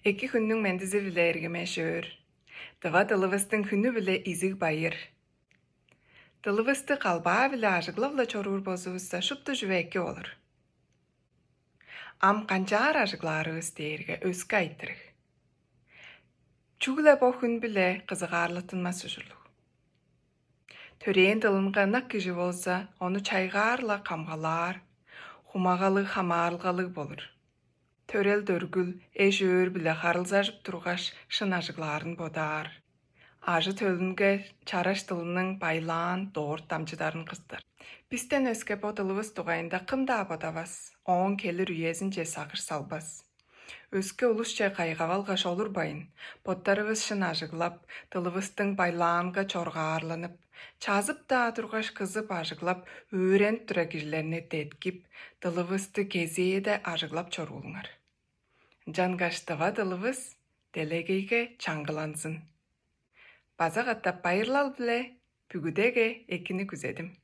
Эки хүннің мәндізі біле әргіме жөр. Дыва дылывыстың хүнні біле изig байыр. Дылывысты қалба біле ажыглавла чорур бозуыста шыпты жүвәкі олыр. Ам қанчар ажыглары өстейірге өскі айтырық. Чугла бо хүн біле қызығарлытынмасы жүрлу. Төрейін дылынға нақ кежі болса, оны чайғарла қамғалар, хумағалы хамарлғалы болыр. Төрел дөргүл, өр біле қарылзажып тұрғаш шын ажыгларын бодар. Ажы төлінгі чараш дылының байлан, doğurt дамжыдарын қыстыр. Бістен өске бодылывыз туғайында қымда бодавас, оң келір үйезін же сақыр салбас. Өске ұлысча қайғавалғаш olur байын, боттарывыз шын ажыглап, дылывыстың байланға чорғарланып, чазып да тұрғаш қызып ажыглап, өрен тұра кежілеріне деткіп, дылывысты кезейді ажыглап чорулыңар. Жангаштыва дылывыз делегейге чаңғылансын. Базақ аттап байырлал біле, бүгідеге екіні күзедім.